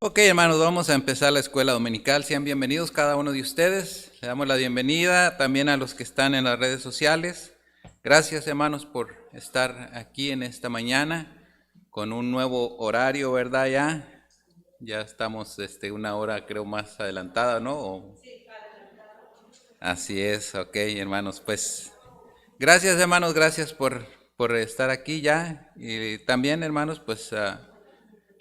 Ok, hermanos, vamos a empezar la escuela dominical. Sean bienvenidos cada uno de ustedes. Le damos la bienvenida también a los que están en las redes sociales. Gracias, hermanos, por estar aquí en esta mañana con un nuevo horario, ¿verdad? Ya estamos una hora, creo, más adelantada, ¿no? Así es, ok, hermanos. Pues gracias, hermanos, gracias por estar aquí ya. Y también, hermanos, pues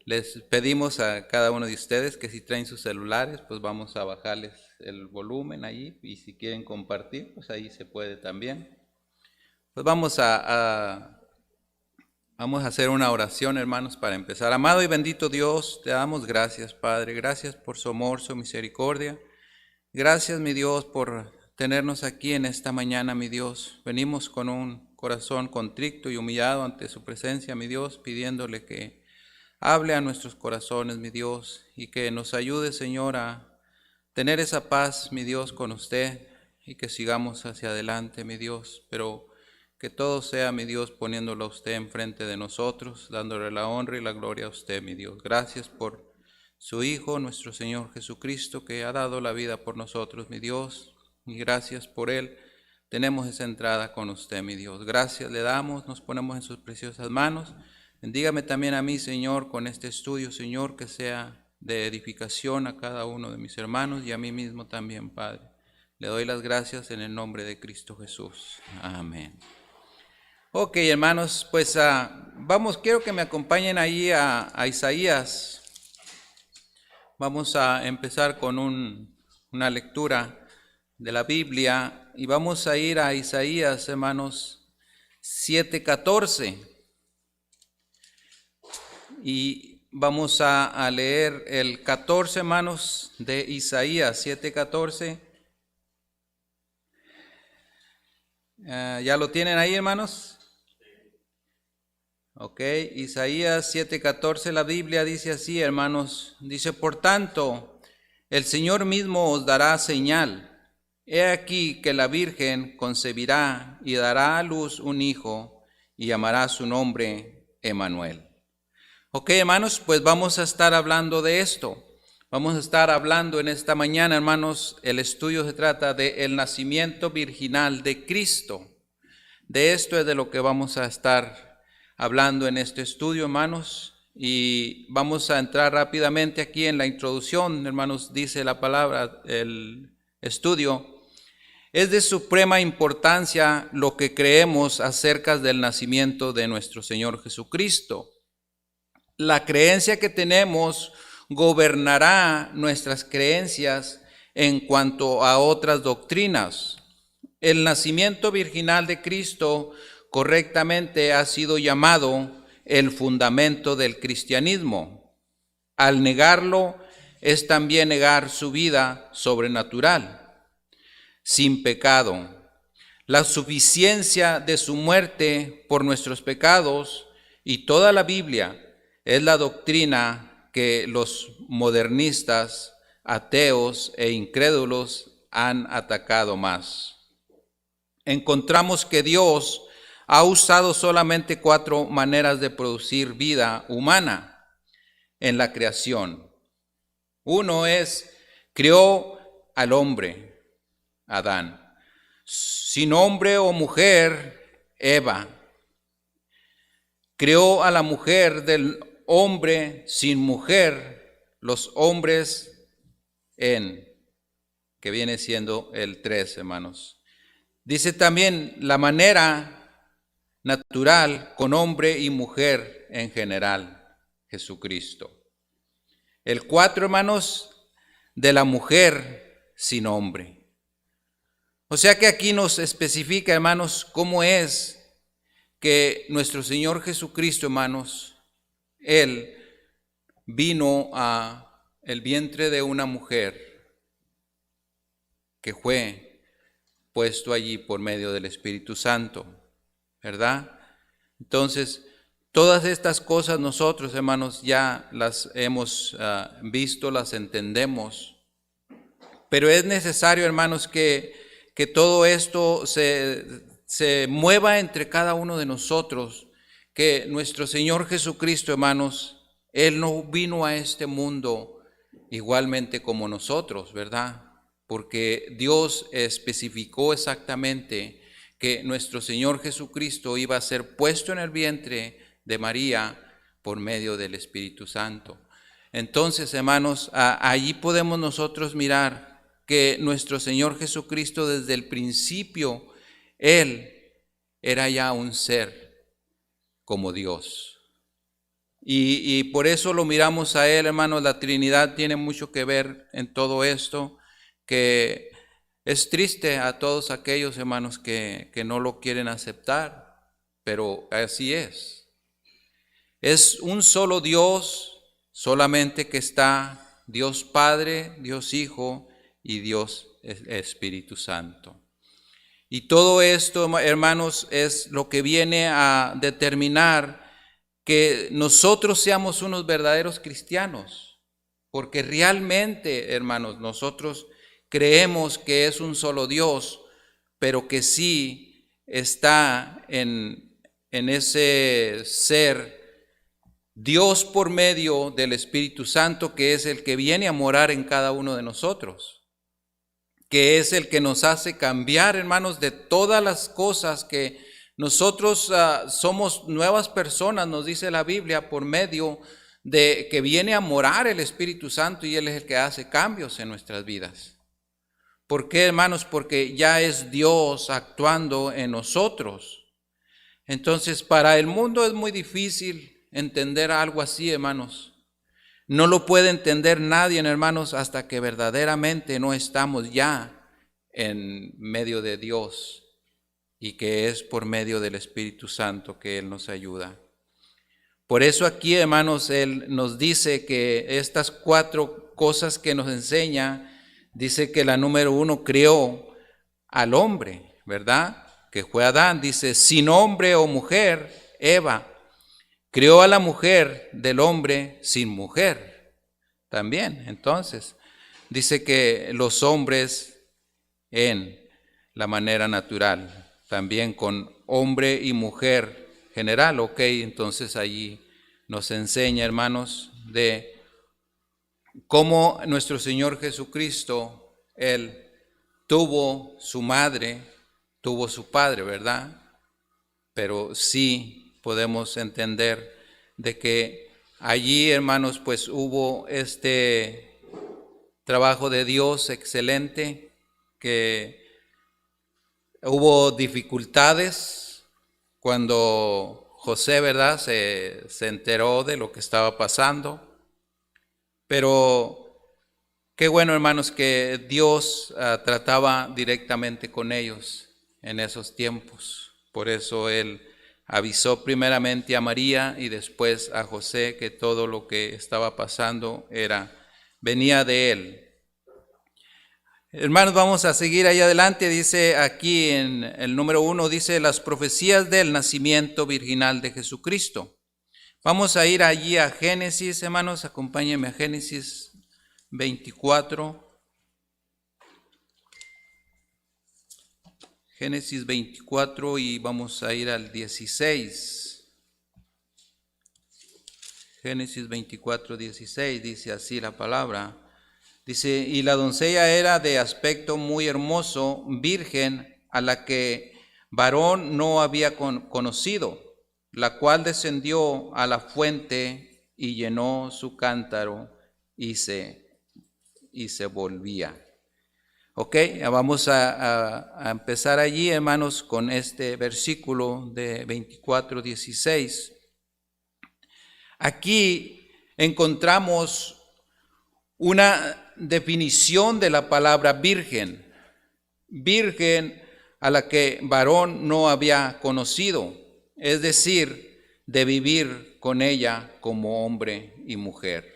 les pedimos a cada uno de ustedes que si traen sus celulares, pues vamos a bajarles el volumen ahí, y si quieren compartir, pues ahí se puede también. Pues vamos a hacer una oración, hermanos, para empezar. Amado y bendito Dios, te damos gracias, Padre. Gracias por su amor, su misericordia. Gracias, mi Dios, por tenernos aquí en esta mañana, mi Dios. Venimos con un corazón contrito y humillado ante su presencia, mi Dios, pidiéndole que hable a nuestros corazones, mi Dios, y que nos ayude, Señor, a tener esa paz, mi Dios, con usted, y que sigamos hacia adelante, mi Dios, pero que todo sea, mi Dios, poniéndolo a usted enfrente de nosotros, dándole la honra y la gloria a usted, mi Dios. Gracias por su Hijo, nuestro Señor Jesucristo, que ha dado la vida por nosotros, mi Dios, y gracias por Él. Tenemos esa entrada con usted, mi Dios. Gracias le damos, nos ponemos en sus preciosas manos. Bendígame también a mí, Señor, con este estudio, Señor, que sea de edificación a cada uno de mis hermanos y a mí mismo también, Padre. Le doy las gracias en el nombre de Cristo Jesús. Amén. Ok, hermanos, pues quiero que me acompañen ahí a Isaías. Vamos a empezar con una lectura de la Biblia y vamos a ir a Isaías, hermanos, 7:14. Y vamos a leer el 14, hermanos, de Isaías 7:14. ¿Ya lo tienen ahí, hermanos? Ok, Isaías 7:14, la Biblia dice así, hermanos. Dice, por tanto, el Señor mismo os dará señal. He aquí que la Virgen concebirá y dará a luz un hijo y llamará su nombre Emmanuel. Ok, hermanos, pues vamos a estar hablando de esto. Vamos a estar hablando en esta mañana, hermanos. El estudio se trata del nacimiento virginal de Cristo. De esto es de lo que vamos a estar hablando en este estudio, hermanos. Y vamos a entrar rápidamente aquí en la introducción, hermanos. Dice la palabra, el estudio. Es de suprema importancia lo que creemos acerca del nacimiento de nuestro Señor Jesucristo. La creencia que tenemos gobernará nuestras creencias en cuanto a otras doctrinas. El nacimiento virginal de Cristo correctamente ha sido llamado el fundamento del cristianismo. Al negarlo es también negar su vida sobrenatural, sin pecado, la suficiencia de su muerte por nuestros pecados y toda la Biblia. Es la doctrina que los modernistas, ateos e incrédulos han atacado más. Encontramos que Dios ha usado solamente 4 maneras de producir vida humana en la creación. Uno es, creó al hombre, Adán. Sin hombre o mujer, Eva. Creó a la mujer del hombre sin mujer, los hombres que viene siendo el 3, hermanos. Dice también la manera natural con hombre y mujer en general, Jesucristo. El 4, hermanos, de la mujer sin hombre. O sea que aquí nos especifica, hermanos, cómo es que nuestro Señor Jesucristo, hermanos, Él vino a el vientre de una mujer que fue puesto allí por medio del Espíritu Santo, ¿verdad? Entonces, todas estas cosas nosotros, hermanos, ya las hemos visto, las entendemos, pero es necesario, hermanos, que todo esto se mueva entre cada uno de nosotros, que nuestro Señor Jesucristo, hermanos, Él no vino a este mundo igualmente como nosotros, ¿verdad? Porque Dios especificó exactamente que nuestro Señor Jesucristo iba a ser puesto en el vientre de María por medio del Espíritu Santo. Entonces, hermanos, allí podemos nosotros mirar que nuestro Señor Jesucristo desde el principio, Él era ya un ser como Dios. Y por eso lo miramos a Él, hermanos. La Trinidad tiene mucho que ver en todo esto, que es triste a todos aquellos, hermanos, que no lo quieren aceptar, pero así es. Es un solo Dios, solamente que está Dios Padre, Dios Hijo y Dios Espíritu Santo. Y todo esto, hermanos, es lo que viene a determinar que nosotros seamos unos verdaderos cristianos, porque realmente, hermanos, nosotros creemos que es un solo Dios, pero que sí está en ese ser Dios por medio del Espíritu Santo, que es el que viene a morar en cada uno de nosotros, que es el que nos hace cambiar, hermanos, de todas las cosas que nosotros somos nuevas personas, nos dice la Biblia, por medio de que viene a morar el Espíritu Santo, y Él es el que hace cambios en nuestras vidas. ¿Por qué, hermanos? Porque ya es Dios actuando en nosotros. Entonces, para el mundo es muy difícil entender algo así, hermanos. No lo puede entender nadie, hermanos, hasta que verdaderamente no estamos ya en medio de Dios, y que es por medio del Espíritu Santo que Él nos ayuda. Por eso aquí, hermanos, Él nos dice que estas 4 cosas que nos enseña, dice que la número 1, creó al hombre, ¿verdad? Que fue Adán. Dice, sin hombre o mujer, Eva. Creó a la mujer del hombre sin mujer también. Entonces, dice que los hombres en la manera natural, también con hombre y mujer general, ok. Entonces allí nos enseña, hermanos, de cómo nuestro Señor Jesucristo, Él tuvo su madre, tuvo su padre, ¿verdad? Pero sí podemos entender de que allí, hermanos, pues hubo este trabajo de Dios excelente, que hubo dificultades cuando José, ¿verdad?, se enteró de lo que estaba pasando. Pero qué bueno, hermanos, que Dios trataba directamente con ellos en esos tiempos. Por eso Él avisó primeramente a María y después a José que todo lo que estaba pasando venía de Él. Hermanos, vamos a seguir ahí adelante. Dice aquí en el número 1, dice las profecías del nacimiento virginal de Jesucristo. Vamos a ir allí a Génesis, hermanos, acompáñenme a Génesis 24. Génesis 24 y vamos a ir al 16. Génesis 24, 16, dice así la palabra. Dice, y la doncella era de aspecto muy hermoso, virgen, a la que varón no había conocido, la cual descendió a la fuente y llenó su cántaro y se volvía. Ok, vamos a empezar allí, hermanos, con este versículo de 24, 16. Aquí encontramos una definición de la palabra virgen. Virgen a la que varón no había conocido, es decir, de vivir con ella como hombre y mujer.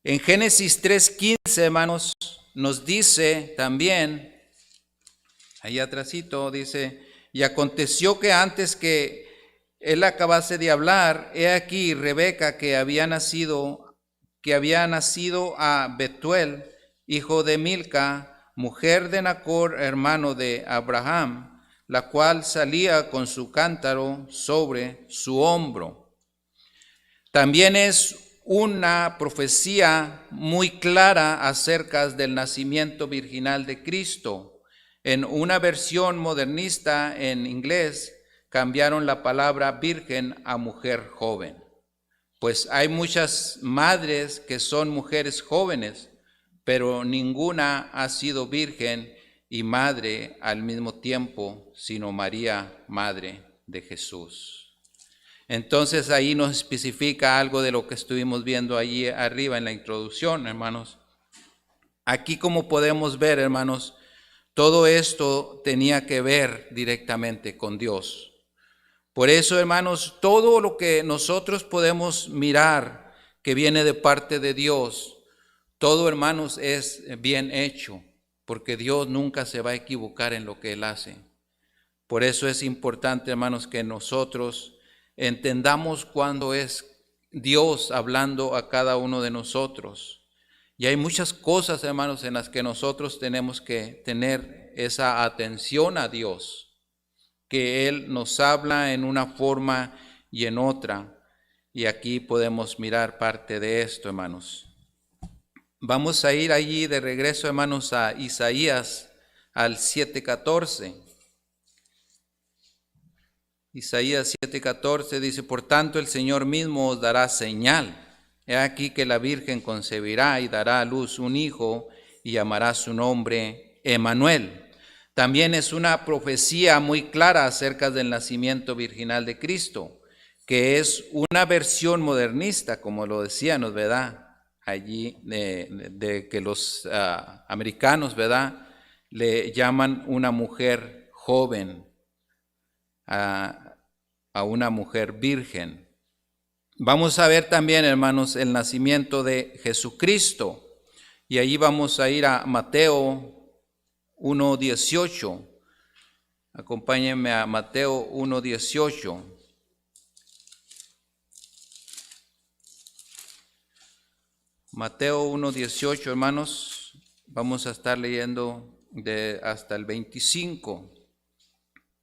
En Génesis 3:15, hermanos, nos dice también, ahí atrásito dice, y aconteció que antes que él acabase de hablar, he aquí Rebeca que había nacido a Betuel, hijo de Milca, mujer de Nacor, hermano de Abraham, la cual salía con su cántaro sobre su hombro. También es una profecía muy clara acerca del nacimiento virginal de Cristo. En una versión modernista en inglés cambiaron la palabra virgen a mujer joven. Pues hay muchas madres que son mujeres jóvenes, pero ninguna ha sido virgen y madre al mismo tiempo, sino María, madre de Jesús. Entonces ahí nos especifica algo de lo que estuvimos viendo allí arriba en la introducción, hermanos. Aquí, como podemos ver, hermanos, todo esto tenía que ver directamente con Dios. Por eso, hermanos, todo lo que nosotros podemos mirar que viene de parte de Dios, todo, hermanos, es bien hecho, porque Dios nunca se va a equivocar en lo que Él hace. Por eso es importante, hermanos, que nosotros entendamos cuándo es Dios hablando a cada uno de nosotros. Y hay muchas cosas, hermanos, en las que nosotros tenemos que tener esa atención a Dios, que Él nos habla en una forma y en otra. Y aquí podemos mirar parte de esto, hermanos. Vamos a ir allí de regreso, hermanos, a Isaías, al 7:14. Isaías 7:14 dice: por tanto el Señor mismo os dará señal. He aquí que la Virgen concebirá y dará a luz un hijo y llamará su nombre Emmanuel. También es una profecía muy clara acerca del nacimiento virginal de Cristo, que es una versión modernista, como lo decíamos, ¿verdad? Allí de que los americanos, ¿verdad?, le llaman una mujer joven, a una mujer virgen. Vamos a ver también, hermanos, el nacimiento de Jesucristo. Y allí vamos a ir a Mateo 1:18. Acompáñenme a Mateo 1:18. Mateo 1:18, hermanos. Vamos a estar leyendo hasta el 25.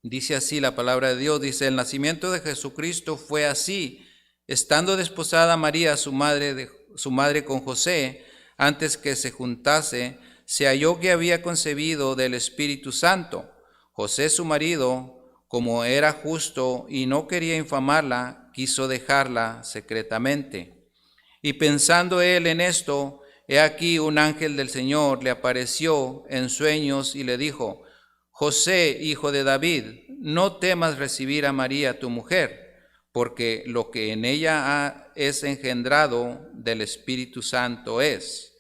Dice así la palabra de Dios, dice: el nacimiento de Jesucristo fue así. Estando desposada María, su madre con José, antes que se juntase, se halló que había concebido del Espíritu Santo. José, su marido, como era justo y no quería infamarla, quiso dejarla secretamente. Y pensando él en esto, he aquí un ángel del Señor le apareció en sueños y le dijo: José, hijo de David, no temas recibir a María tu mujer, porque lo que en ella es engendrado del Espíritu Santo es.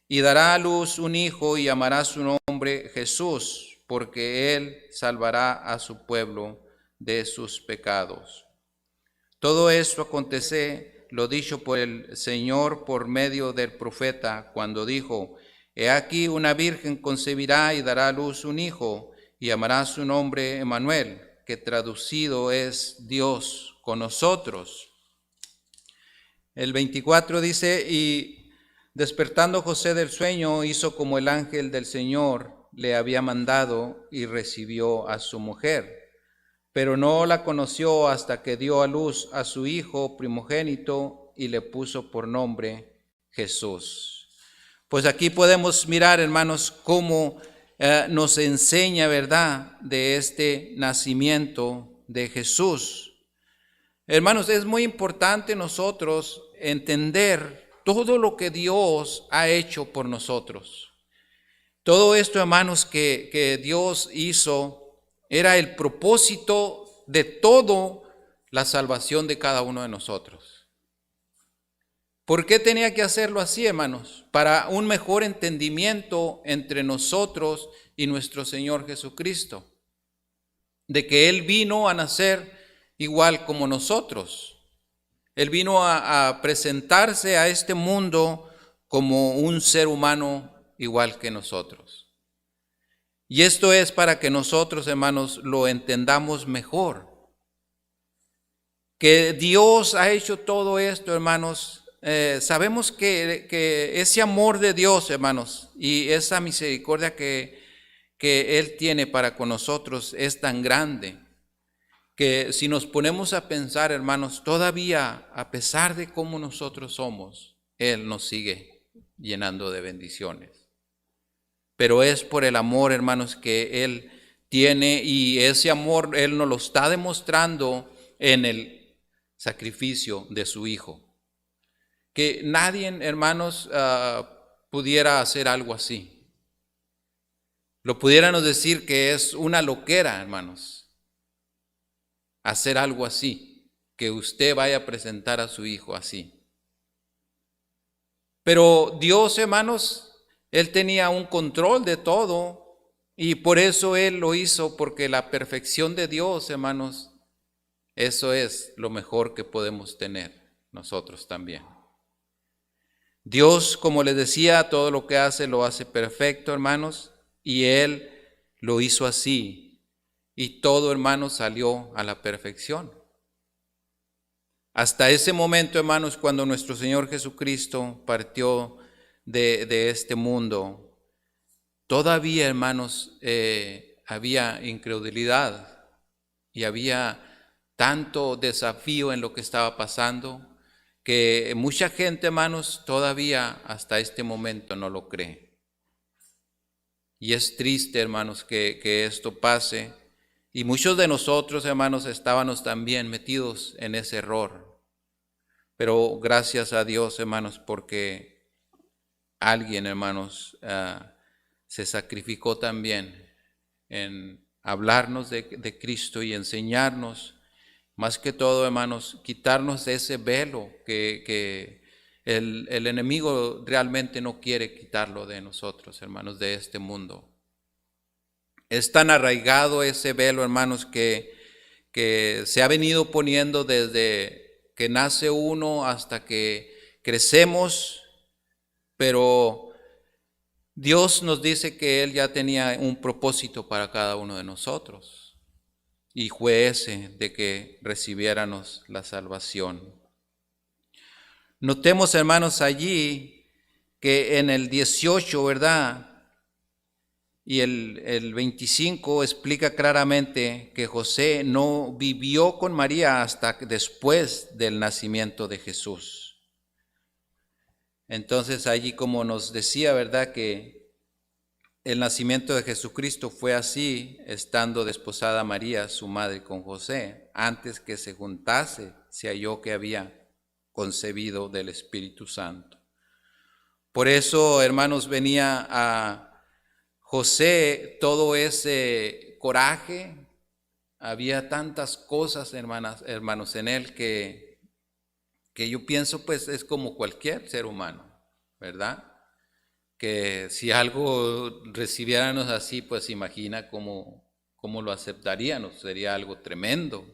Y dará a luz un hijo y llamará su nombre Jesús, porque él salvará a su pueblo de sus pecados. Todo esto acontece, lo dicho por el Señor por medio del profeta, cuando dijo: he aquí una virgen concebirá y dará a luz un hijo, y llamará su nombre Emmanuel, que traducido es Dios con nosotros. El 24 dice: y despertando José del sueño, hizo como el ángel del Señor le había mandado y recibió a su mujer. Pero no la conoció hasta que dio a luz a su hijo primogénito y le puso por nombre Jesús. Pues aquí podemos mirar, hermanos, cómo nos enseña, ¿verdad?, de este nacimiento de Jesús. Hermanos, es muy importante nosotros entender todo lo que Dios ha hecho por nosotros. Todo esto, hermanos, que Dios hizo era el propósito de todo la salvación de cada uno de nosotros. ¿Por qué tenía que hacerlo así, hermanos? Para un mejor entendimiento entre nosotros y nuestro Señor Jesucristo, de que Él vino a nacer igual como nosotros. Él vino a presentarse a este mundo como un ser humano igual que nosotros. Y esto es para que nosotros, hermanos, lo entendamos mejor. Que Dios ha hecho todo esto, hermanos. Sabemos que ese amor de Dios, hermanos, y esa misericordia que Él tiene para con nosotros es tan grande, que si nos ponemos a pensar, hermanos, todavía a pesar de cómo nosotros somos, Él nos sigue llenando de bendiciones. Pero es por el amor, hermanos, que Él tiene, y ese amor Él nos lo está demostrando en el sacrificio de su Hijo. Que nadie, hermanos, pudiera hacer algo así. Lo pudiéramos decir que es una loquera, hermanos, hacer algo así, que usted vaya a presentar a su hijo así. Pero Dios, hermanos, Él tenía un control de todo y por eso Él lo hizo, porque la perfección de Dios, hermanos, eso es lo mejor que podemos tener nosotros también. Dios, como les decía, todo lo que hace lo hace perfecto, hermanos, y Él lo hizo así. Y todo, hermanos, salió a la perfección. Hasta ese momento, hermanos, cuando nuestro Señor Jesucristo partió de este mundo, todavía, hermanos, había incredulidad y había tanto desafío en lo que estaba pasando, que mucha gente, hermanos, todavía hasta este momento no lo cree. Y es triste, hermanos, que esto pase. Y muchos de nosotros, hermanos, estábamos también metidos en ese error. Pero gracias a Dios, hermanos, porque alguien, hermanos, se sacrificó también en hablarnos de Cristo y enseñarnos, más que todo, hermanos, quitarnos de ese velo que el enemigo realmente no quiere quitarlo de nosotros, hermanos, de este mundo. Es tan arraigado ese velo, hermanos, que se ha venido poniendo desde que nace uno hasta que crecemos, pero Dios nos dice que Él ya tenía un propósito para cada uno de nosotros, y fue ese de que recibiéramos la salvación. Notemos, hermanos, allí que en el 18, ¿verdad?, y el 25 explica claramente que José no vivió con María hasta después del nacimiento de Jesús. Entonces allí, como nos decía, ¿verdad?, que el nacimiento de Jesucristo fue así, estando desposada María, su madre, con José. Antes que se juntase, se halló que había concebido del Espíritu Santo. Por eso, hermanos, venía a José todo ese coraje. Había tantas cosas, hermanos, en él que yo pienso, pues, es como cualquier ser humano, ¿verdad? Que si algo recibiéramos así, pues imagina cómo lo aceptaríamos, sería algo tremendo.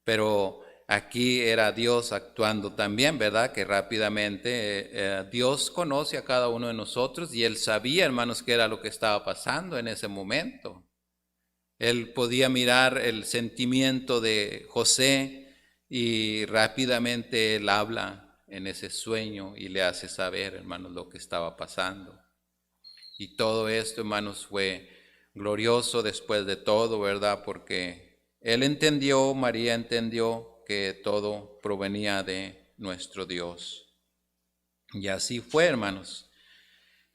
Pero aquí era Dios actuando también, ¿verdad? Que rápidamente Dios conoce a cada uno de nosotros y Él sabía, hermanos, qué era lo que estaba pasando en ese momento. Él podía mirar el sentimiento de José y rápidamente Él habla en ese sueño y le hace saber, hermanos, lo que estaba pasando. Y todo esto, hermanos, fue glorioso después de todo, ¿verdad? Porque Él entendió, María entendió que todo provenía de nuestro Dios. Y así fue, hermanos.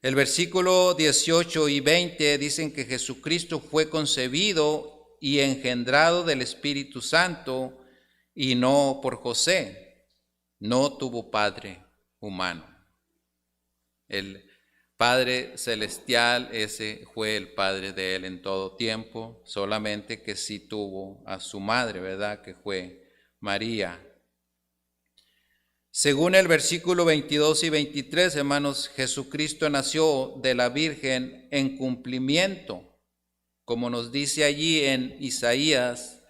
El versículo 18 y 20 dicen que Jesucristo fue concebido y engendrado del Espíritu Santo y no por José. No tuvo padre humano. El Padre celestial, ese fue el Padre de él en todo tiempo, solamente que sí tuvo a su madre, ¿verdad?, que fue María. Según el versículo 22 y 23, hermanos, Jesucristo nació de la Virgen en cumplimiento, como nos dice allí en Isaías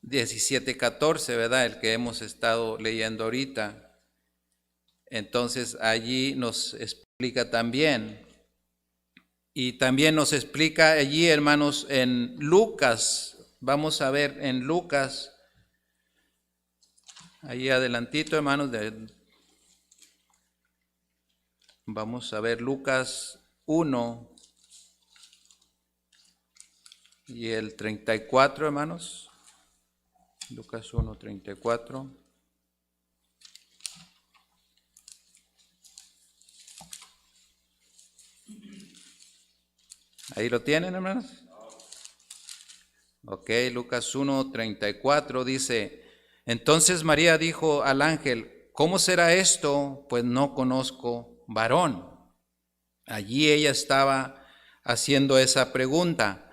17:14, ¿verdad?, el que hemos estado leyendo ahorita. Entonces allí nos explica también, y también nos explica allí, hermanos, en Lucas. Vamos a ver en Lucas, ahí adelantito, hermanos, vamos a ver Lucas 1, y el 34, hermanos. Lucas 1:34. ¿Ahí lo tienen, hermanos? Ok, Lucas 1:34 dice: entonces María dijo al ángel: ¿cómo será esto? Pues no conozco varón. Allí ella estaba haciendo esa pregunta.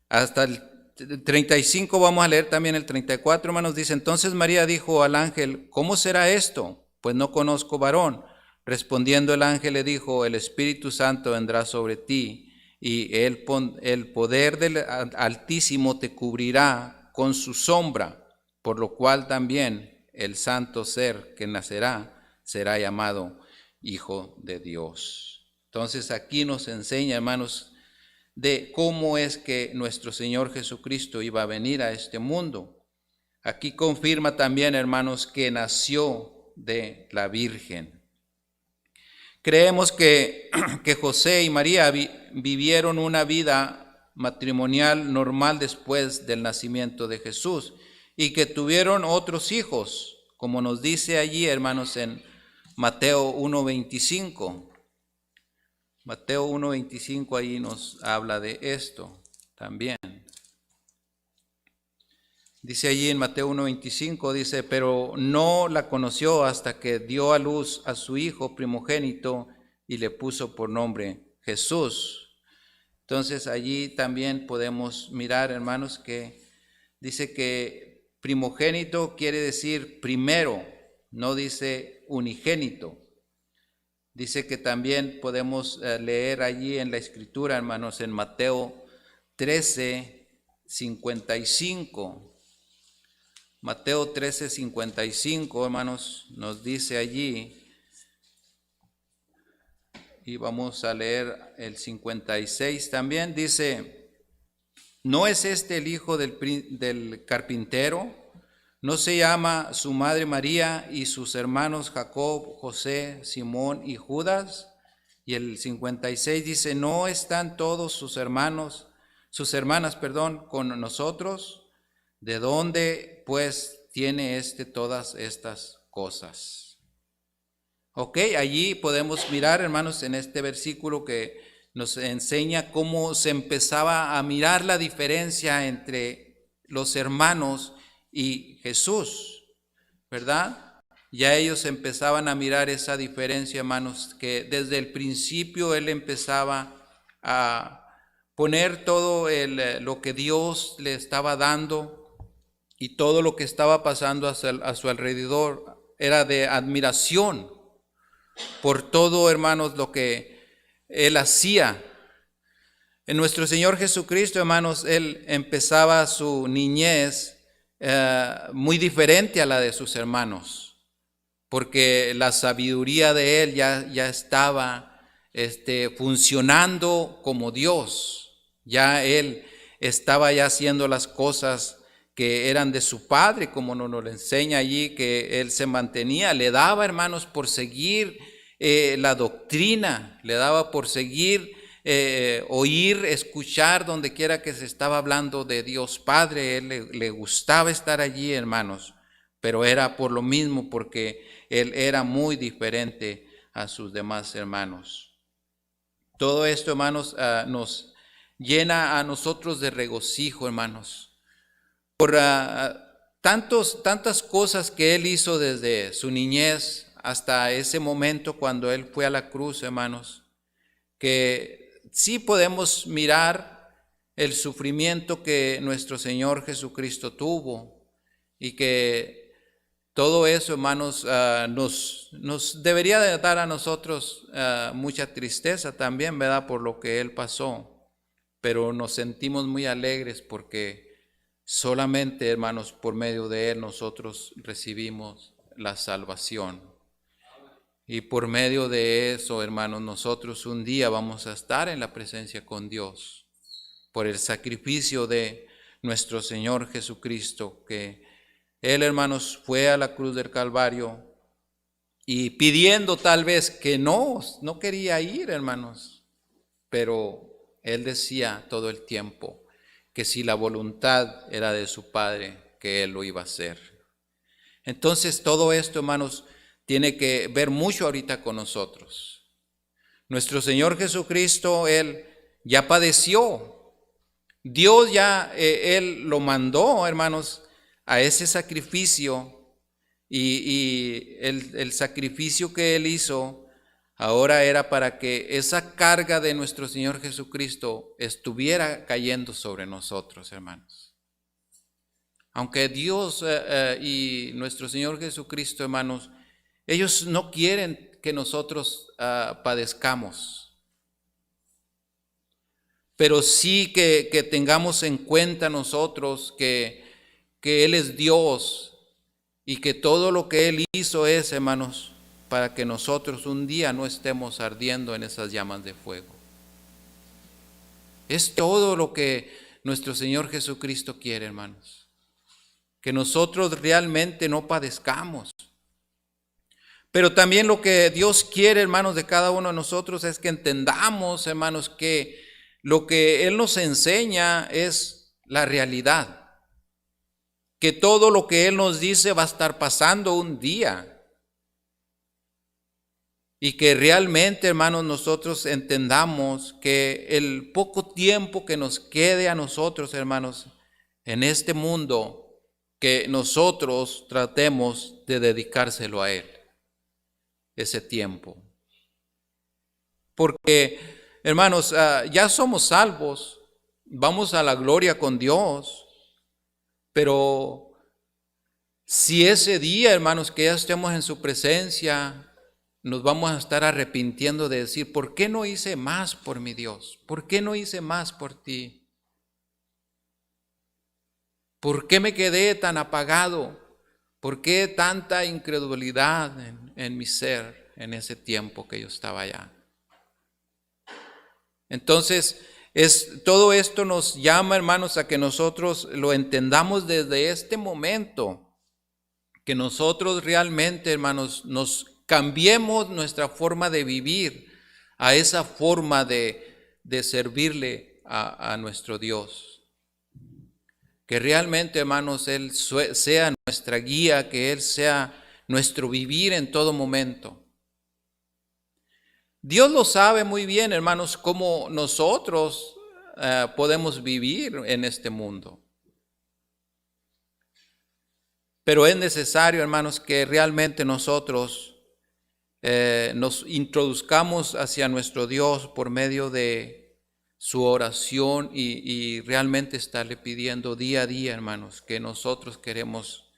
Hasta el 35 vamos a leer también el 34, hermanos. Dice: entonces María dijo al ángel: ¿cómo será esto? Pues no conozco varón. Respondiendo el ángel le dijo: el Espíritu Santo vendrá sobre ti, y el poder del Altísimo te cubrirá con su sombra, por lo cual también el santo ser que nacerá será llamado Hijo de Dios. Entonces aquí nos enseña, hermanos, de cómo es que nuestro Señor Jesucristo iba a venir a este mundo. Aquí confirma también, hermanos, que nació de la Virgen. Creemos que José y María vivieron una vida matrimonial normal después del nacimiento de Jesús y que tuvieron otros hijos, como nos dice allí, hermanos, en Mateo 1:25. Mateo 1:25 ahí nos habla de esto también. Dice allí en Mateo 1:25, dice: pero no la conoció hasta que dio a luz a su hijo primogénito y le puso por nombre Jesús. Entonces allí también podemos mirar, hermanos, que dice que primogénito quiere decir primero, no dice unigénito. Dice que también podemos leer allí en la Escritura, hermanos, en Mateo 13:55. Mateo 13:55, hermanos, nos dice allí, y vamos a leer el 56 también, dice: ¿no es este el hijo del carpintero? ¿No se llama su madre María y sus hermanos Jacob, José, Simón y Judas? Y el 56 dice: ¿no están todos sus hermanas, con nosotros? ¿De dónde, pues, tiene todas estas cosas? Ok, allí podemos mirar, hermanos, en este versículo que nos enseña cómo se empezaba a mirar la diferencia entre los hermanos y Jesús, ¿verdad? Ya ellos empezaban a mirar esa diferencia, hermanos, que desde el principio él empezaba a poner todo lo que Dios le estaba dando, y todo lo que estaba pasando a su alrededor era de admiración por todo, hermanos, lo que él hacía. En nuestro Señor Jesucristo, hermanos, él empezaba su niñez muy diferente a la de sus hermanos, porque la sabiduría de él ya estaba funcionando como Dios. Ya él estaba ya haciendo las cosas que eran de su padre, como nos lo enseña allí, que él se mantenía, le daba, hermanos, por seguir la doctrina, le daba por seguir, oír, escuchar donde quiera que se estaba hablando de Dios Padre. Él le gustaba estar allí, hermanos, pero era por lo mismo, porque él era muy diferente a sus demás hermanos. Todo esto, hermanos, nos llena a nosotros de regocijo, hermanos, por tantas cosas que él hizo desde su niñez hasta ese momento cuando él fue a la cruz, hermanos, que sí podemos mirar el sufrimiento que nuestro Señor Jesucristo tuvo, y que todo eso, hermanos, nos debería de dar a nosotros mucha tristeza también, ¿verdad?, por lo que él pasó, pero nos sentimos muy alegres porque solamente, hermanos, por medio de él nosotros recibimos la salvación. Y por medio de eso, hermanos, nosotros un día vamos a estar en la presencia con Dios por el sacrificio de nuestro Señor Jesucristo, que él, hermanos, fue a la cruz del Calvario y pidiendo tal vez que no quería ir, hermanos, pero él decía todo el tiempo que si la voluntad era de su Padre, que Él lo iba a hacer. Entonces todo esto, hermanos, tiene que ver mucho ahorita con nosotros. Nuestro Señor Jesucristo, Él ya padeció. Dios ya, Él lo mandó, hermanos, a ese sacrificio. Y el sacrificio que Él hizo ahora era para que esa carga de nuestro Señor Jesucristo estuviera cayendo sobre nosotros, hermanos. Aunque Dios y nuestro Señor Jesucristo, hermanos, ellos no quieren que nosotros padezcamos, pero sí que tengamos en cuenta nosotros que Él es Dios y que todo lo que Él hizo es, hermanos, para que nosotros un día no estemos ardiendo en esas llamas de fuego. Es todo lo que nuestro Señor Jesucristo quiere, hermanos. Que nosotros realmente no padezcamos. Pero también lo que Dios quiere, hermanos, de cada uno de nosotros es que entendamos, hermanos, que lo que Él nos enseña es la realidad. Que todo lo que Él nos dice va a estar pasando un día. Y que realmente, hermanos, nosotros entendamos que el poco tiempo que nos quede a nosotros, hermanos, en este mundo, que nosotros tratemos de dedicárselo a Él, ese tiempo. Porque, hermanos, ya somos salvos, vamos a la gloria con Dios, pero si ese día, hermanos, que ya estemos en su presencia, nos vamos a estar arrepintiendo de decir, ¿por qué no hice más por mi Dios? ¿Por qué no hice más por ti? ¿Por qué me quedé tan apagado? ¿Por qué tanta incredulidad en mi ser en ese tiempo que yo estaba allá? Entonces, todo esto nos llama, hermanos, a que nosotros lo entendamos desde este momento, que nosotros realmente, hermanos, nos cambiemos nuestra forma de vivir a esa forma de servirle a nuestro Dios. Que realmente, hermanos, Él sea nuestra guía, que Él sea nuestro vivir en todo momento. Dios lo sabe muy bien, hermanos, cómo nosotros podemos vivir en este mundo. Pero es necesario, hermanos, que realmente nosotros nos introduzcamos hacia nuestro Dios por medio de su oración y realmente estarle pidiendo día a día, hermanos, que nosotros queremos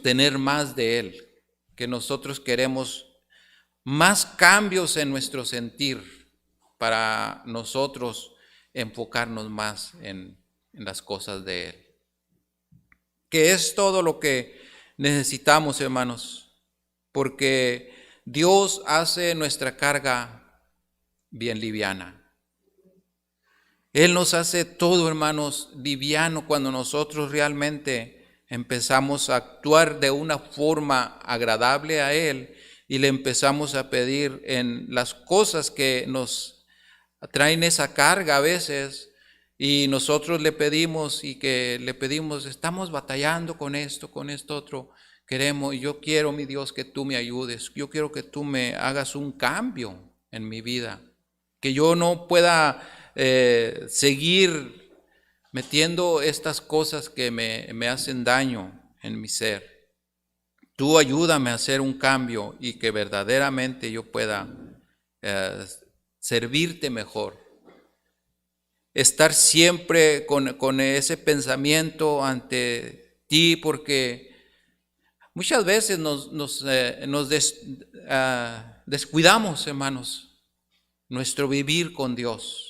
tener más de Él, que nosotros queremos más cambios en nuestro sentir para nosotros enfocarnos más en las cosas de Él. Que es todo lo que necesitamos, hermanos, porque Dios hace nuestra carga bien liviana. Él nos hace todo, hermanos, liviano cuando nosotros realmente empezamos a actuar de una forma agradable a Él y le empezamos a pedir en las cosas que nos traen esa carga a veces, y nosotros le pedimos estamos batallando con esto otro, queremos, y yo quiero, mi Dios, que tú me ayudes, yo quiero que tú me hagas un cambio en mi vida, que yo no pueda seguir metiendo estas cosas que me hacen daño en mi ser. Tú ayúdame a hacer un cambio y que verdaderamente yo pueda servirte mejor. Estar siempre con ese pensamiento ante ti, porque muchas veces nos descuidamos, hermanos, nuestro vivir con Dios.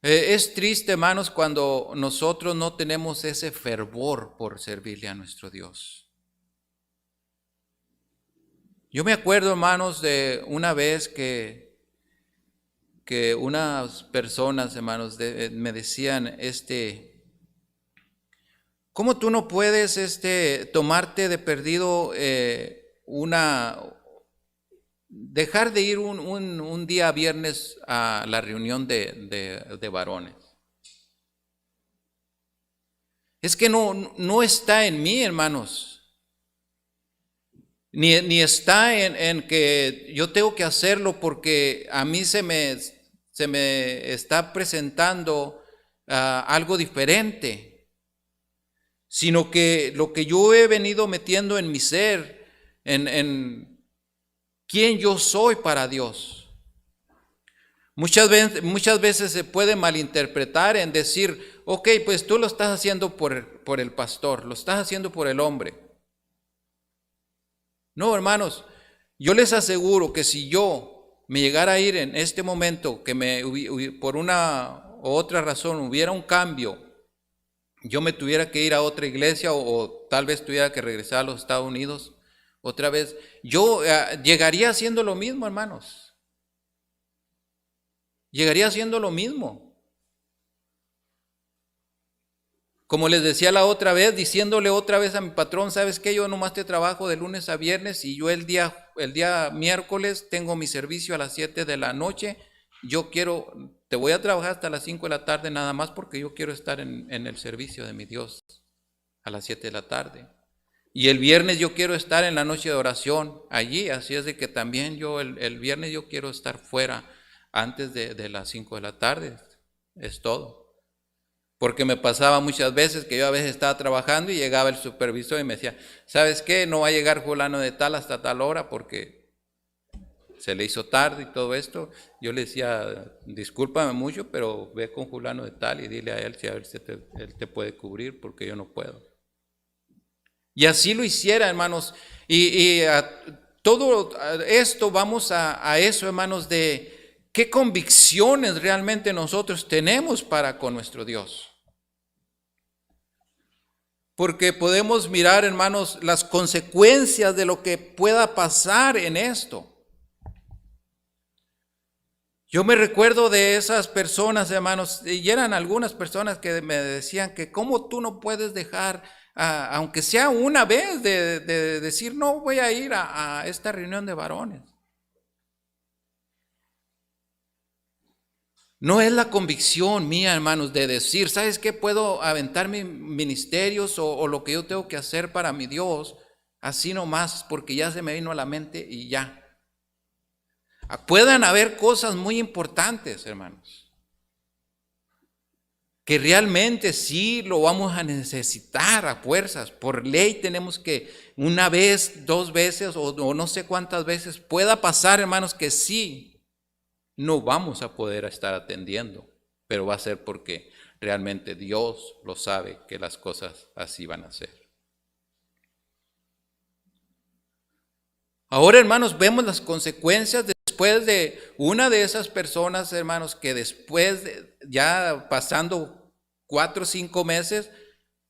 Es triste, hermanos, cuando nosotros no tenemos ese fervor por servirle a nuestro Dios. Yo me acuerdo, hermanos, de una vez que unas personas, hermanos, me decían, ¿cómo tú no puedes tomarte de perdido dejar de ir un día viernes a la reunión de varones. Es que no está en mí, hermanos. Ni está en que yo tengo que hacerlo porque a mí se me está presentando algo diferente, sino que lo que yo he venido metiendo en mi ser, en quién yo soy para Dios. Muchas veces se puede malinterpretar en decir, ok, pues tú lo estás haciendo por el pastor, lo estás haciendo por el hombre. No, hermanos, yo les aseguro que si yo me llegara a ir en este momento, que por una u otra razón hubiera un cambio, yo me tuviera que ir a otra iglesia o tal vez tuviera que regresar a los Estados Unidos otra vez, yo llegaría haciendo lo mismo, hermanos. Llegaría haciendo lo mismo. Como les decía la otra vez, diciéndole otra vez a mi patrón, ¿sabes qué? Yo nomás te trabajo de lunes a viernes y yo el día miércoles tengo mi servicio a las 7 de la noche. Te voy a trabajar hasta las 5 de la tarde nada más porque yo quiero estar en el servicio de mi Dios a las 7 de la tarde. Y el viernes yo quiero estar en la noche de oración allí, así es de que también yo el viernes yo quiero estar fuera antes de las 5 de la tarde, es todo. Porque me pasaba muchas veces que yo a veces estaba trabajando y llegaba el supervisor y me decía, ¿sabes qué? No va a llegar fulano de tal hasta tal hora porque se le hizo tarde y todo esto. Yo le decía, discúlpame mucho, pero ve con fulano de tal y dile a él a ver si él te puede cubrir porque yo no puedo. Y así lo hiciera, hermanos. Y todo esto vamos a eso, hermanos, de qué convicciones realmente nosotros tenemos para con nuestro Dios. Porque podemos mirar, hermanos, las consecuencias de lo que pueda pasar en esto. Yo me recuerdo de esas personas, hermanos, y eran algunas personas que me decían que cómo tú no puedes dejar, aunque sea una vez, de decir, no voy a ir a esta reunión de varones. No es la convicción mía, hermanos, de decir, ¿sabes qué? Puedo aventar mis ministerios o lo que yo tengo que hacer para mi Dios, así nomás, porque ya se me vino a la mente y ya. Puedan haber cosas muy importantes, hermanos, que realmente sí lo vamos a necesitar a fuerzas. Por ley tenemos que una vez, dos veces o no sé cuántas veces pueda pasar, hermanos, que sí. No vamos a poder estar atendiendo, pero va a ser porque realmente Dios lo sabe que las cosas así van a ser. Ahora, hermanos, vemos las consecuencias después de una de esas personas, hermanos, que después ya pasando 4 o 5 meses,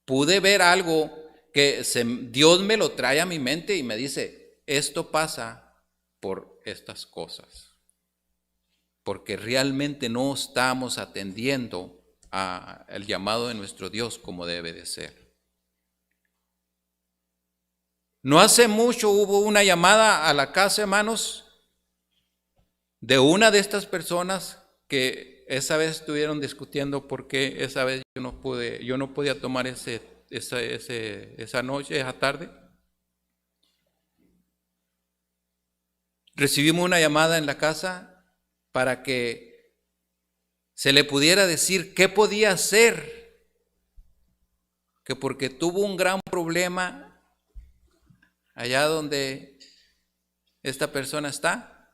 pude ver algo que Dios me lo trae a mi mente y me dice, esto pasa por estas cosas. Porque realmente no estamos atendiendo al llamado de nuestro Dios como debe de ser. No hace mucho hubo una llamada a la casa, hermanos, de una de estas personas que esa vez estuvieron discutiendo porque esa vez yo no podía tomar esa noche, esa tarde. Recibimos una llamada en la casa para que se le pudiera decir qué podía hacer, que porque tuvo un gran problema allá donde esta persona está,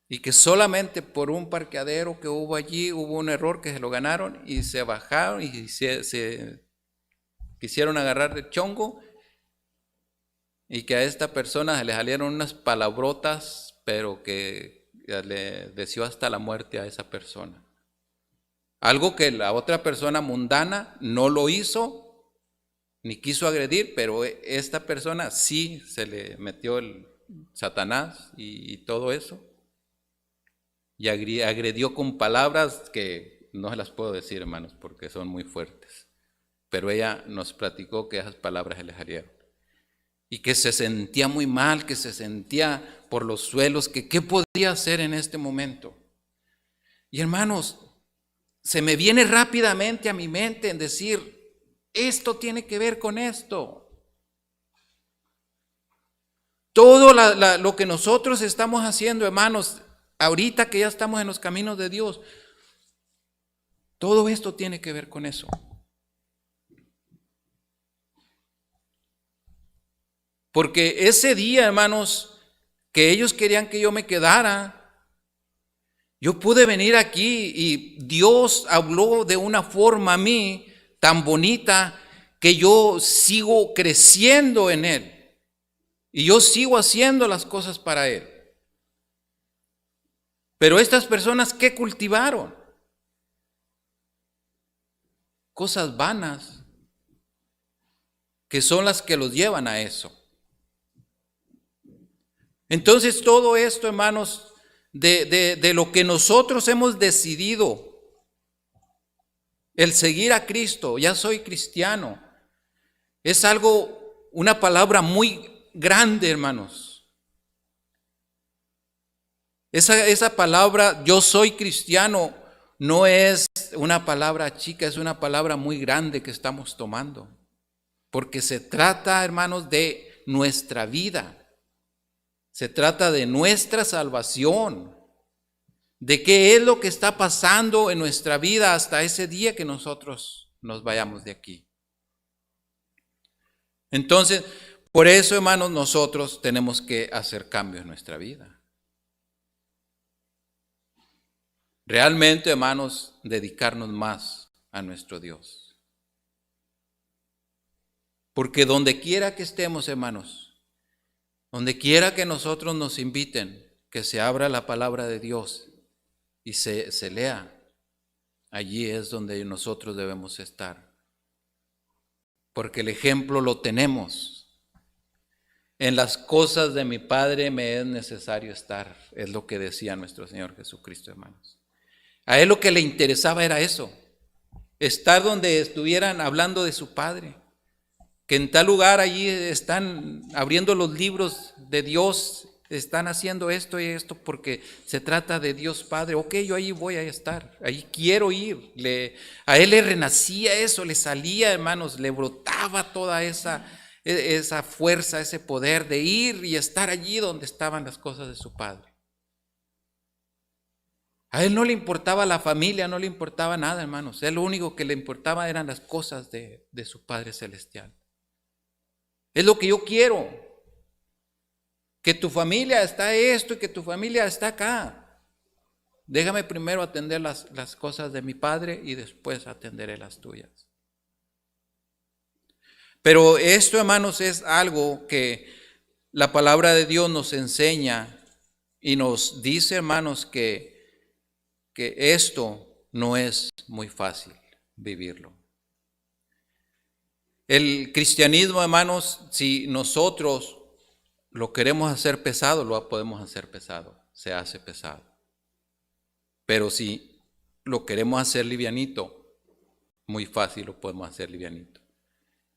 y que solamente por un parqueadero que hubo allí, hubo un error que se lo ganaron y se bajaron y se quisieron agarrar de chongo, y que a esta persona le salieron unas palabrotas, pero que le deseó hasta la muerte a esa persona. Algo que la otra persona mundana no lo hizo, ni quiso agredir, pero esta persona sí se le metió el Satanás y todo eso. Y agredió con palabras que no se las puedo decir, hermanos, porque son muy fuertes. Pero ella nos platicó que esas palabras se le salieron. y que se sentía muy mal, que se sentía por los suelos, que qué podía hacer en este momento. Y hermanos, se me viene rápidamente a mi mente en decir, esto tiene que ver con esto. Todo lo que nosotros estamos haciendo, hermanos, ahorita que ya estamos en los caminos de Dios, todo esto tiene que ver con eso. Porque ese día, hermanos, que ellos querían que yo me quedara, yo pude venir aquí y Dios habló de una forma a mí tan bonita que yo sigo creciendo en Él. Y yo sigo haciendo las cosas para Él. Pero estas personas, ¿qué cultivaron? Cosas vanas, que son las que los llevan a eso. Entonces todo esto, hermanos, de lo que nosotros hemos decidido, el seguir a Cristo, ya soy cristiano, es algo, una palabra muy grande, hermanos. Esa palabra, yo soy cristiano, no es una palabra chica, es una palabra muy grande que estamos tomando. Porque se trata, hermanos, de nuestra vida. Se trata de nuestra salvación. De qué es lo que está pasando en nuestra vida hasta ese día que nosotros nos vayamos de aquí. Entonces, por eso, hermanos, nosotros tenemos que hacer cambios en nuestra vida. Realmente, hermanos, dedicarnos más a nuestro Dios. Porque donde quiera que estemos, hermanos, donde quiera que nosotros nos inviten, que se abra la palabra de Dios y se lea, allí es donde nosotros debemos estar. Porque el ejemplo lo tenemos. En las cosas de mi Padre me es necesario estar, es lo que decía nuestro Señor Jesucristo, hermanos. A Él lo que le interesaba era eso, estar donde estuvieran hablando de su Padre, que en tal lugar allí están abriendo los libros de Dios, están haciendo esto y esto porque se trata de Dios Padre. Ok, yo ahí voy a estar, ahí quiero ir. A Él le renacía eso, le salía, hermanos, le brotaba toda esa fuerza, ese poder de ir y estar allí donde estaban las cosas de su Padre. A Él no le importaba la familia, no le importaba nada, hermanos. A Él lo único que le importaba eran las cosas de su Padre Celestial. Es lo que yo quiero. Que tu familia está esto y que tu familia está acá. Déjame primero atender las cosas de mi Padre y después atenderé las tuyas. Pero esto, hermanos, es algo que la palabra de Dios nos enseña y nos dice, hermanos, que esto no es muy fácil vivirlo. El cristianismo, hermanos, si nosotros lo queremos hacer pesado, lo podemos hacer pesado, se hace pesado. Pero si lo queremos hacer livianito, muy fácil lo podemos hacer livianito.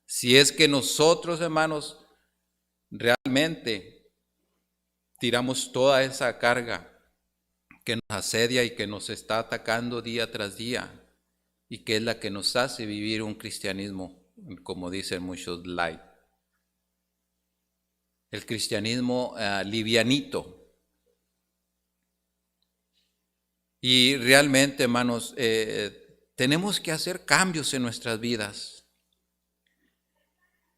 Si es que nosotros, hermanos, realmente tiramos toda esa carga que nos asedia y que nos está atacando día tras día y que es la que nos hace vivir un cristianismo, como dicen muchos, light. El cristianismo livianito. Y realmente, hermanos, tenemos que hacer cambios en nuestras vidas.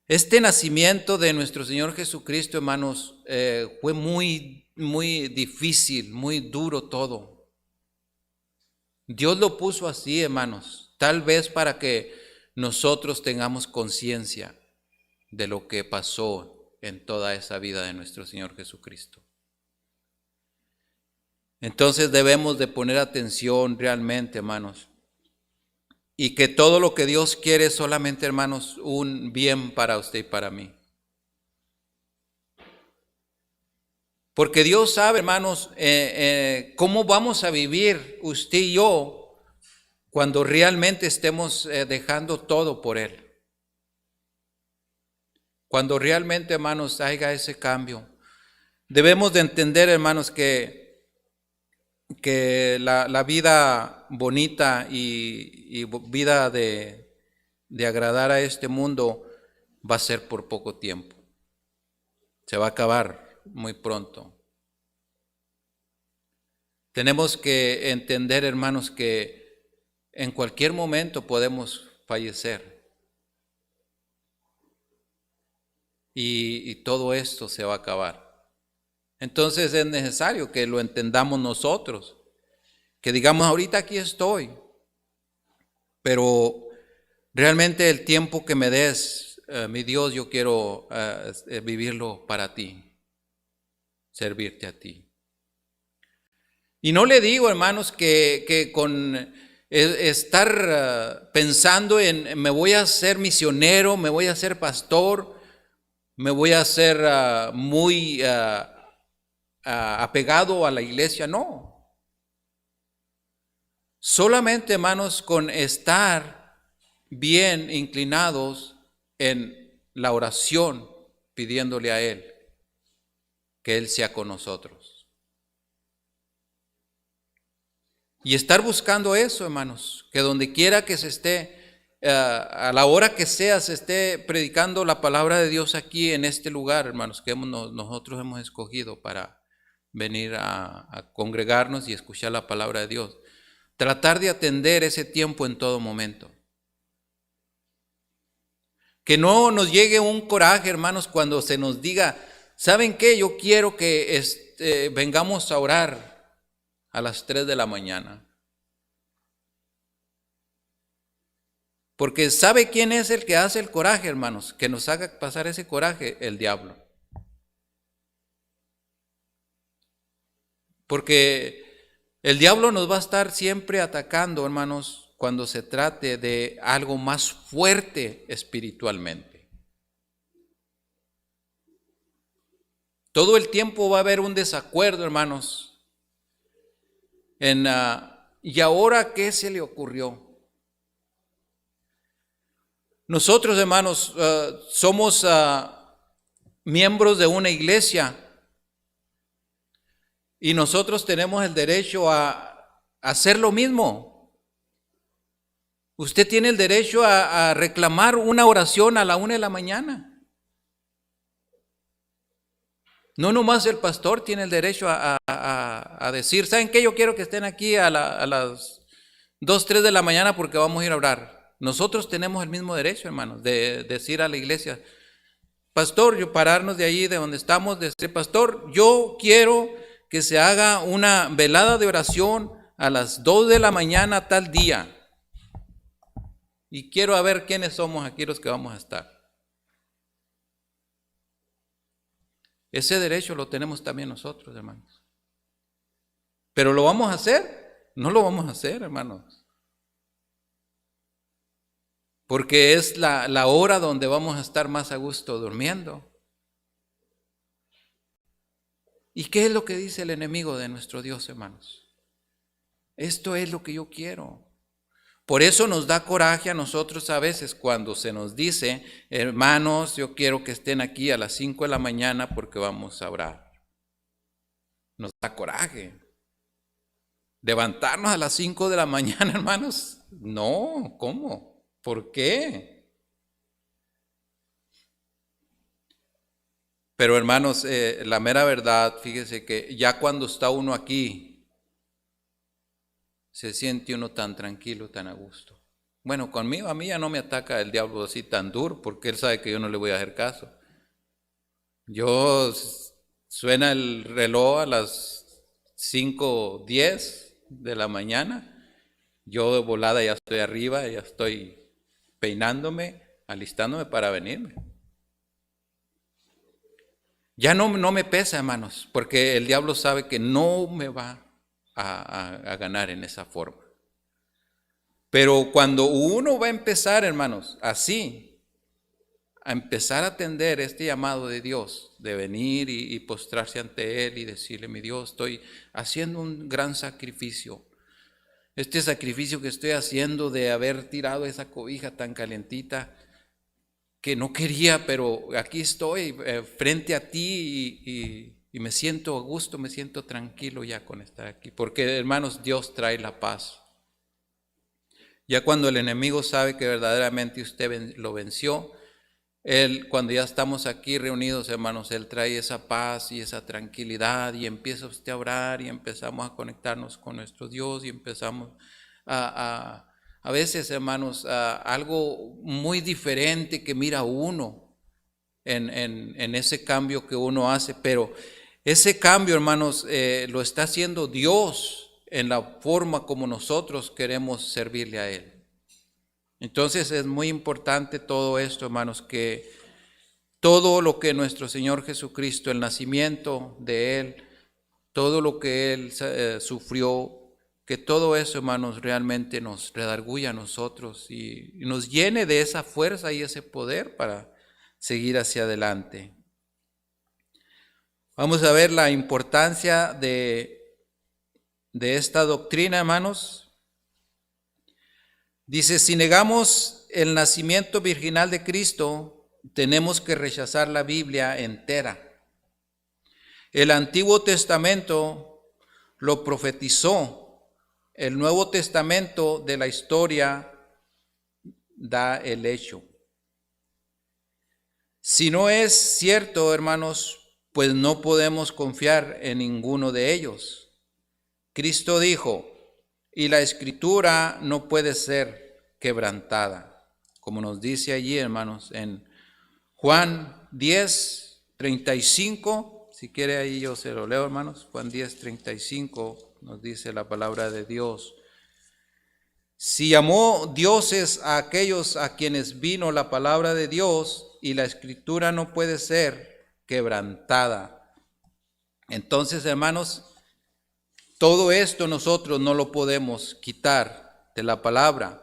Este nacimiento de nuestro Señor Jesucristo, hermanos, fue muy difícil, muy duro todo. Dios lo puso así, hermanos, tal vez para que nosotros tengamos conciencia de lo que pasó en toda esa vida de nuestro Señor Jesucristo. Entonces debemos de poner atención realmente, hermanos, y que todo lo que Dios quiere es solamente, hermanos, un bien para usted y para mí. Porque Dios sabe, hermanos, cómo vamos a vivir usted y yo cuando realmente estemos dejando todo por Él. Cuando realmente, hermanos, haya ese cambio. Debemos de entender, hermanos, que la vida bonita y vida de agradar a este mundo va a ser por poco tiempo. Se va a acabar muy pronto. Tenemos que entender, hermanos, que en cualquier momento podemos fallecer. Y todo esto se va a acabar. Entonces es necesario que lo entendamos nosotros, que digamos, ahorita aquí estoy, pero realmente el tiempo que me des, mi Dios, yo quiero vivirlo para ti, servirte a ti. Y no le digo, hermanos, que con estar pensando en me voy a ser misionero, me voy a ser pastor, me voy a ser muy apegado a la iglesia, no. Solamente, hermanos, con estar bien inclinados en la oración, pidiéndole a Él que Él sea con nosotros. Y estar buscando eso, hermanos, que donde quiera que se esté, a la hora que sea, se esté predicando la palabra de Dios aquí en este lugar, hermanos, que nosotros hemos escogido para venir a congregarnos y escuchar la palabra de Dios. Tratar de atender ese tiempo en todo momento. Que no nos llegue un coraje, hermanos, cuando se nos diga, ¿saben qué? Yo quiero que vengamos a orar a las 3 de la mañana. Porque ¿sabe quién es el que hace el coraje, hermanos? Que nos haga pasar ese coraje, el diablo. Porque el diablo nos va a estar siempre atacando, hermanos, cuando se trate de algo más fuerte espiritualmente. Todo el tiempo va a haber un desacuerdo, hermanos. ¿Y ahora qué se le ocurrió? Nosotros, hermanos, somos miembros de una iglesia y nosotros tenemos el derecho a hacer lo mismo. Usted tiene el derecho a reclamar una oración a la 1 de la mañana. No nomás el pastor tiene el derecho a decir, ¿saben qué? Yo quiero que estén aquí a las 2, 3 de la mañana porque vamos a ir a orar. Nosotros tenemos el mismo derecho, hermanos, de decir a la iglesia, pastor, yo pararnos de ahí, de donde estamos, de decir, pastor, yo quiero que se haga una velada de oración a las 2 de la mañana tal día. Y quiero ver quiénes somos aquí los que vamos a estar. Ese derecho lo tenemos también nosotros, hermanos. ¿Pero lo vamos a hacer? No lo vamos a hacer, hermanos. Porque es la hora donde vamos a estar más a gusto durmiendo. ¿Y qué es lo que dice el enemigo de nuestro Dios, hermanos? Esto es lo que yo quiero. Por eso nos da coraje a nosotros a veces cuando se nos dice, hermanos, yo quiero que estén aquí a las 5 de la mañana porque vamos a orar. Nos da coraje. ¿Levantarnos a las 5 de la mañana, hermanos? No, ¿cómo? ¿Por qué? Pero hermanos, la mera verdad, fíjese que ya cuando está uno aquí, se siente uno tan tranquilo, tan a gusto. Bueno, conmigo, a mí ya no me ataca el diablo así tan duro, porque él sabe que yo no le voy a hacer caso. Suena el reloj a las 5:10 de la mañana, yo de volada ya estoy arriba, ya estoy peinándome, alistándome para venirme. Ya no me pesa, hermanos, porque el diablo sabe que no me va a ganar en esa forma. Pero cuando uno va a empezar, hermanos, así, a empezar a atender este llamado de Dios, de venir y postrarse ante Él y decirle, mi Dios, estoy haciendo un gran sacrificio. Este sacrificio que estoy haciendo de haber tirado esa cobija tan calentita, que no quería, pero aquí estoy frente a ti y me siento a gusto, me siento tranquilo ya con estar aquí. Porque, hermanos, Dios trae la paz. Ya cuando el enemigo sabe que verdaderamente usted lo venció, Él, cuando ya estamos aquí reunidos, hermanos, Él trae esa paz y esa tranquilidad y empieza usted a orar y empezamos a conectarnos con nuestro Dios y empezamos a veces, hermanos, algo muy diferente que mira uno en ese cambio que uno hace, pero ese cambio, hermanos, lo está haciendo Dios en la forma como nosotros queremos servirle a Él. Entonces es muy importante todo esto, hermanos, que todo lo que nuestro Señor Jesucristo, el nacimiento de Él, todo lo que Él sufrió, que todo eso, hermanos, realmente nos redarguya a nosotros y nos llene de esa fuerza y ese poder para seguir hacia adelante. Vamos a ver la importancia de esta doctrina, hermanos. Dice, si negamos el nacimiento virginal de Cristo, tenemos que rechazar la Biblia entera. El Antiguo Testamento lo profetizó. El Nuevo Testamento de la historia da el hecho. Si no es cierto, hermanos, pues no podemos confiar en ninguno de ellos. Cristo dijo, y la Escritura no puede ser quebrantada, como nos dice allí, hermanos, en Juan 10:35, si quiere ahí yo se lo leo, hermanos. Juan 10:35 nos dice la palabra de Dios. Si llamó dioses a aquellos a quienes vino la palabra de Dios, y la Escritura no puede ser quebrantada. Entonces, hermanos, todo esto nosotros no lo podemos quitar de la palabra.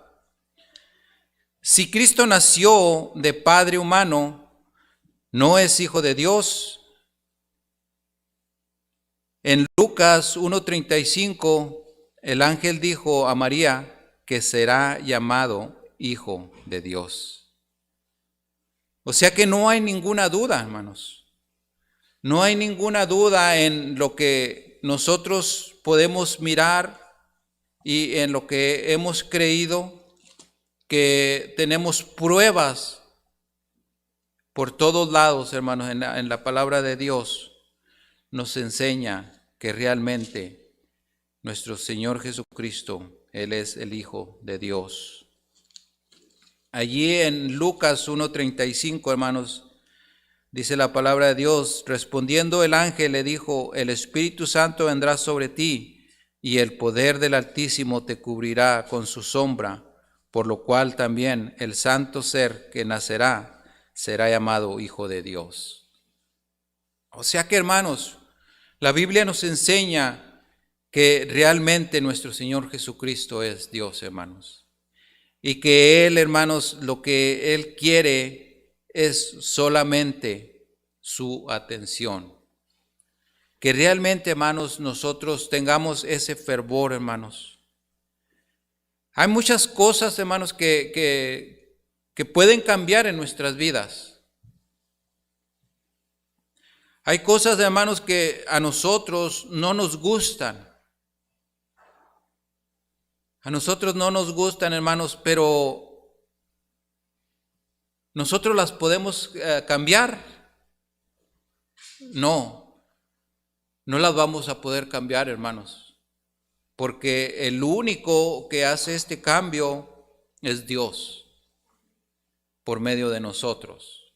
Si Cristo nació de padre humano, no es hijo de Dios. En Lucas 1:35, el ángel dijo a María que será llamado hijo de Dios. O sea que no hay ninguna duda, hermanos. No hay ninguna duda en lo que nosotros podemos mirar y en lo que hemos creído, que tenemos pruebas por todos lados, hermanos, en la palabra de Dios nos enseña que realmente nuestro Señor Jesucristo, Él es el Hijo de Dios. Allí en Lucas 1:35, hermanos, dice la palabra de Dios, respondiendo el ángel le dijo, el Espíritu Santo vendrá sobre ti y el poder del Altísimo te cubrirá con su sombra, por lo cual también el santo ser que nacerá será llamado Hijo de Dios. O sea que, hermanos, la Biblia nos enseña que realmente nuestro Señor Jesucristo es Dios, hermanos. Y que Él, hermanos, lo que Él quiere es solamente su atención. Que realmente, hermanos, nosotros tengamos ese fervor, hermanos. Hay muchas cosas, hermanos, que pueden cambiar en nuestras vidas. Hay cosas, hermanos, que a nosotros no nos gustan. A nosotros no nos gustan, hermanos, pero ¿nosotros las podemos cambiar? No las vamos a poder cambiar, hermanos, porque el único que hace este cambio es Dios, por medio de nosotros.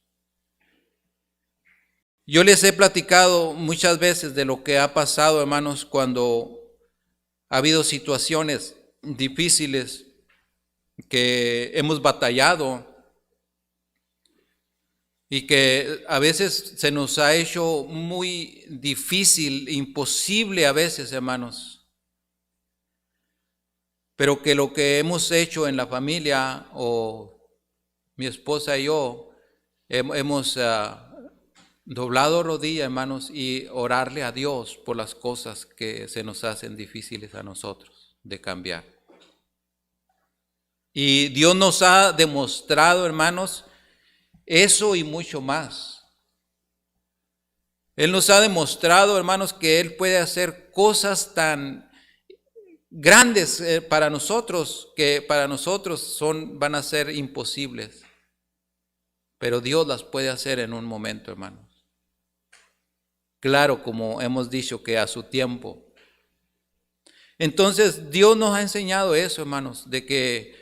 Yo les he platicado muchas veces de lo que ha pasado, hermanos, cuando ha habido situaciones difíciles que hemos batallado y que a veces se nos ha hecho muy difícil, imposible a veces, hermanos. Pero que lo que hemos hecho en la familia, o mi esposa y yo, hemos doblado rodilla, hermanos, y orarle a Dios por las cosas que se nos hacen difíciles a nosotros de cambiar. Y Dios nos ha demostrado, hermanos, Eso y mucho más. Él nos ha demostrado, hermanos, que Él puede hacer cosas tan grandes para nosotros, que para nosotros van a ser imposibles. Pero Dios las puede hacer en un momento, hermanos. Claro, como hemos dicho, que a su tiempo. Entonces, Dios nos ha enseñado eso, hermanos, de que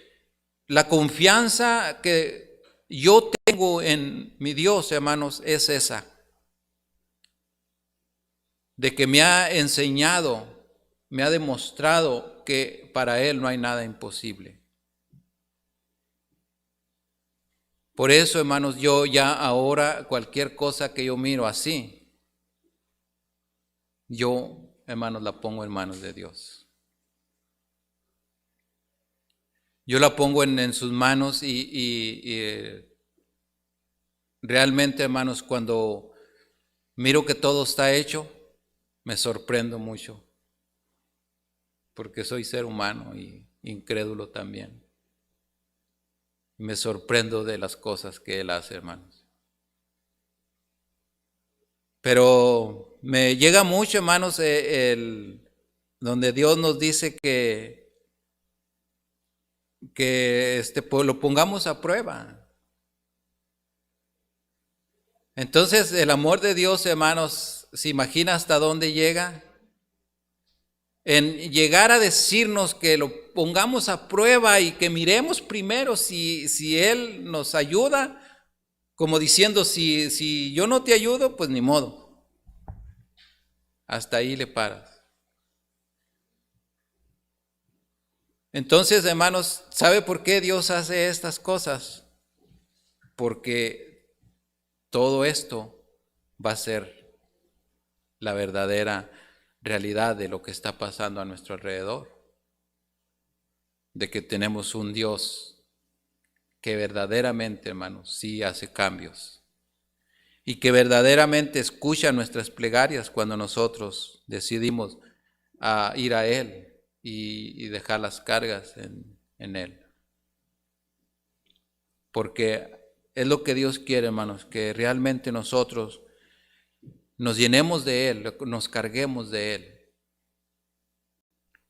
la confianza que yo tengo en mi Dios, hermanos, es esa. De que me ha enseñado, me ha demostrado que para Él no hay nada imposible. Por eso, hermanos, yo ya ahora cualquier cosa que yo miro así, yo, hermanos, la pongo en manos de Dios. Yo la pongo en sus manos y realmente, hermanos, cuando miro que todo está hecho, me sorprendo mucho, porque soy ser humano y incrédulo también. Me sorprendo de las cosas que Él hace, hermanos. Pero me llega mucho, hermanos, donde Dios nos dice que pues lo pongamos a prueba. Entonces, el amor de Dios, hermanos, ¿se imagina hasta dónde llega? En llegar a decirnos que lo pongamos a prueba y que miremos primero si Él nos ayuda, como diciendo, si yo no te ayudo, pues ni modo. Hasta ahí le paras. Entonces, hermanos, ¿sabe por qué Dios hace estas cosas? Porque todo esto va a ser la verdadera realidad de lo que está pasando a nuestro alrededor. De que tenemos un Dios que verdaderamente, hermanos, sí hace cambios. Y que verdaderamente escucha nuestras plegarias cuando nosotros decidimos ir a Él y dejar las cargas en Él. Porque es lo que Dios quiere, hermanos, que realmente nosotros nos llenemos de Él, nos carguemos de Él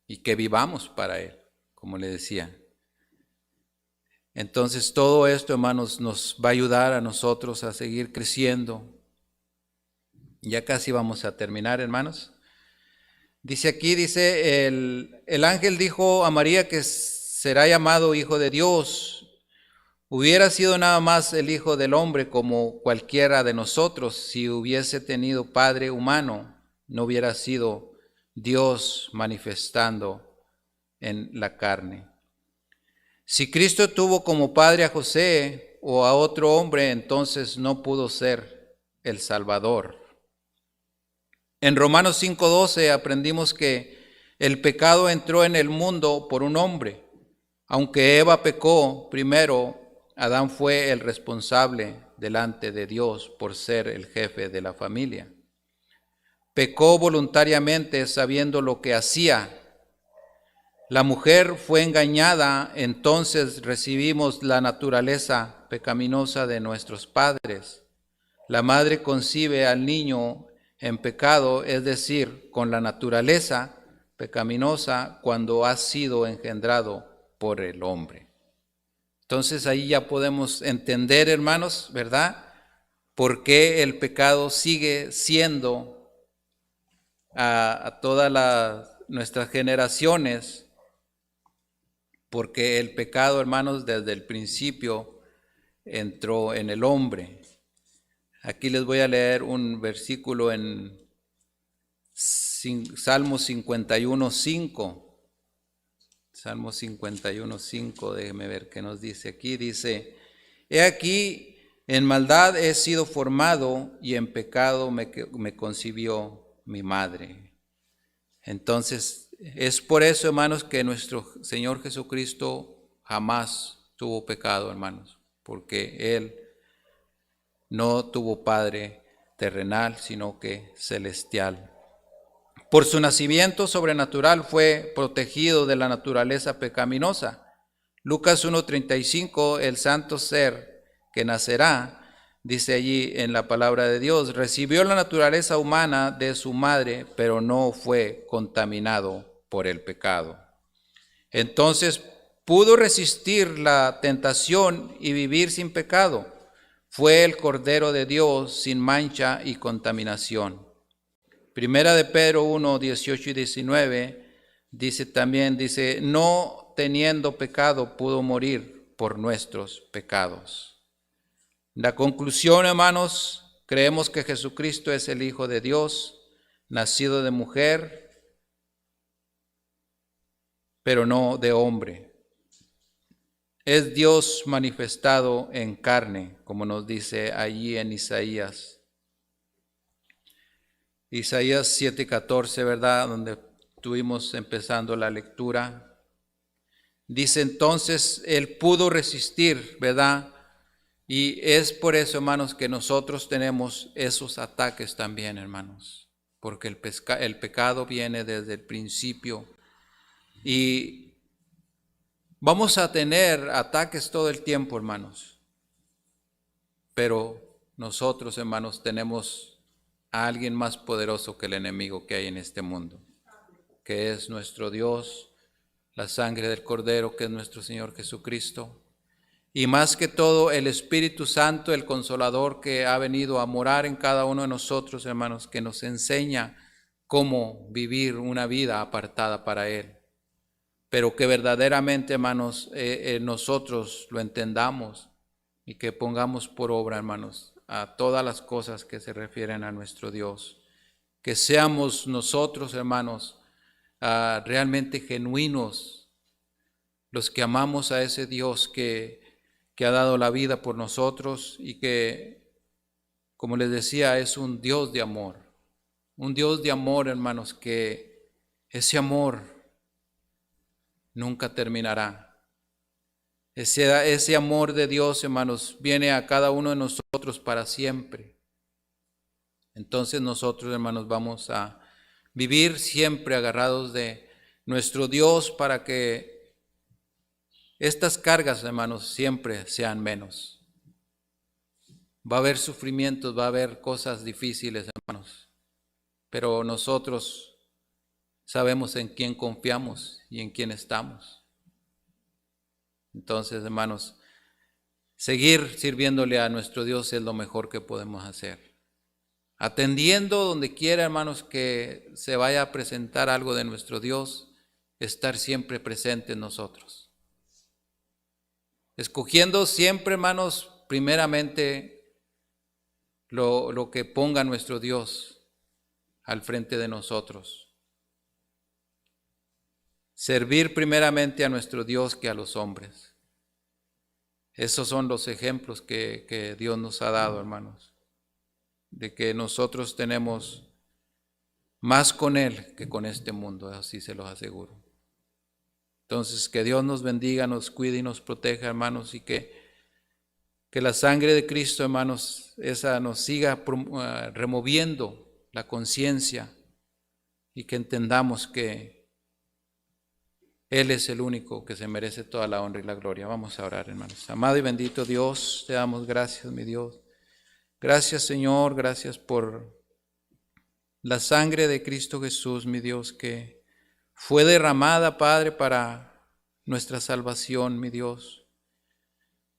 y que vivamos para Él, como le decía. Entonces todo esto, hermanos, nos va a ayudar a nosotros a seguir creciendo. Ya casi vamos a terminar, hermanos. Dice aquí, el ángel dijo a María que será llamado Hijo de Dios. Hubiera sido nada más el Hijo del Hombre como cualquiera de nosotros si hubiese tenido padre humano, no hubiera sido Dios manifestando en la carne. Si Cristo tuvo como padre a José o a otro hombre, entonces no pudo ser el Salvador. En Romanos 5:12 aprendimos que el pecado entró en el mundo por un hombre. Aunque Eva pecó primero, Adán fue el responsable delante de Dios por ser el jefe de la familia. Pecó voluntariamente sabiendo lo que hacía. La mujer fue engañada, entonces recibimos la naturaleza pecaminosa de nuestros padres. La madre concibe al niño en pecado, es decir, con la naturaleza pecaminosa cuando ha sido engendrado por el hombre. Entonces ahí ya podemos entender, hermanos, ¿verdad? Por qué el pecado sigue siendo a todas nuestras generaciones, porque el pecado, hermanos, desde el principio entró en el hombre. Aquí les voy a leer un versículo en Salmo 51:5. Salmo 51:5, déjeme ver qué nos dice aquí. Dice, he aquí, en maldad he sido formado y en pecado me concibió mi madre. Entonces, es por eso, hermanos, que nuestro Señor Jesucristo jamás tuvo pecado, hermanos, porque Él no tuvo padre terrenal, sino que celestial. Por su nacimiento sobrenatural fue protegido de la naturaleza pecaminosa. Lucas 1:35, el santo ser que nacerá dice allí en la palabra de Dios, recibió la naturaleza humana de su madre, pero no fue contaminado por el pecado. Entonces pudo resistir la tentación y vivir sin pecado. Fue el Cordero de Dios sin mancha y contaminación. Primera de Pedro 1, 18 y 19 dice también, no teniendo pecado pudo morir por nuestros pecados. La conclusión, hermanos, creemos que Jesucristo es el Hijo de Dios, nacido de mujer, pero no de hombre. Es Dios manifestado en carne, como nos dice allí en Isaías 7:14, ¿verdad? Donde estuvimos empezando la lectura. Dice entonces, Él pudo resistir, ¿verdad? Y es por eso, hermanos, que nosotros tenemos esos ataques también, hermanos. Porque el pecado viene desde el principio. Y vamos a tener ataques todo el tiempo, hermanos. Pero nosotros, hermanos, tenemos a alguien más poderoso que el enemigo que hay en este mundo, que es nuestro Dios, la sangre del Cordero, que es nuestro Señor Jesucristo, y más que todo el Espíritu Santo, el Consolador, que ha venido a morar en cada uno de nosotros, hermanos, que nos enseña cómo vivir una vida apartada para Él, pero que verdaderamente, hermanos, nosotros lo entendamos y que pongamos por obra, hermanos, a todas las cosas que se refieren a nuestro Dios. Que seamos nosotros, hermanos, realmente genuinos, los que amamos a ese Dios que ha dado la vida por nosotros y que, como les decía, es un Dios de amor. Un Dios de amor, hermanos, que ese amor nunca terminará. Ese amor de Dios, hermanos, viene a cada uno de nosotros para siempre. Entonces nosotros, hermanos, vamos a vivir siempre agarrados de nuestro Dios para que estas cargas, hermanos, siempre sean menos. Va a haber sufrimientos, va a haber cosas difíciles, hermanos, pero nosotros sabemos en quién confiamos y en quién estamos. Entonces, hermanos, seguir sirviéndole a nuestro Dios es lo mejor que podemos hacer. Atendiendo donde quiera, hermanos, que se vaya a presentar algo de nuestro Dios, estar siempre presente en nosotros. Escogiendo siempre, hermanos, primeramente lo que ponga nuestro Dios al frente de nosotros. Servir primeramente a nuestro Dios que a los hombres. Esos son los ejemplos que Dios nos ha dado, hermanos, de que nosotros tenemos más con Él que con este mundo, así se los aseguro. Entonces, que Dios nos bendiga, nos cuide y nos proteja, hermanos, y que la sangre de Cristo, hermanos, esa nos siga removiendo la conciencia y que entendamos que Él es el único que se merece toda la honra y la gloria. Vamos a orar, hermanos. Amado y bendito Dios, te damos gracias, mi Dios. Gracias, Señor, gracias por la sangre de Cristo Jesús, mi Dios, que fue derramada, Padre, para nuestra salvación, mi Dios.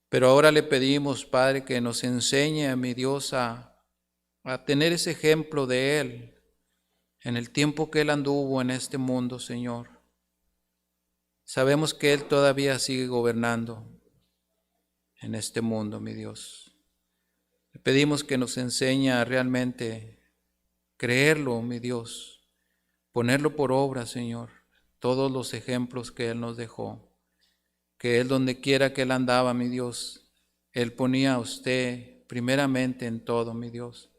Pero ahora le pedimos, Padre, que nos enseñe, mi Dios, a tener ese ejemplo de Él en el tiempo que Él anduvo en este mundo, Señor. Sabemos que Él todavía sigue gobernando en este mundo, mi Dios. Le pedimos que nos enseñe a realmente creerlo, mi Dios, ponerlo por obra, Señor, todos los ejemplos que Él nos dejó, que Él donde quiera que Él andaba, mi Dios, Él ponía a usted primeramente en todo, mi Dios.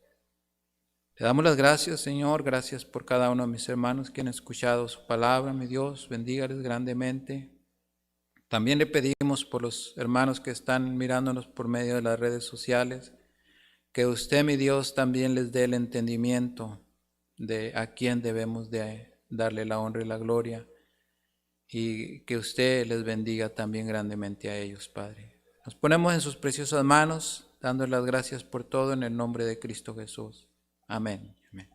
Le damos las gracias, Señor, gracias por cada uno de mis hermanos que han escuchado su palabra, mi Dios, bendígales grandemente. También le pedimos por los hermanos que están mirándonos por medio de las redes sociales, que usted, mi Dios, también les dé el entendimiento de a quién debemos de darle la honra y la gloria, y que usted les bendiga también grandemente a ellos, Padre. Nos ponemos en sus preciosas manos, dando las gracias por todo en el nombre de Cristo Jesús. Amén. Amén.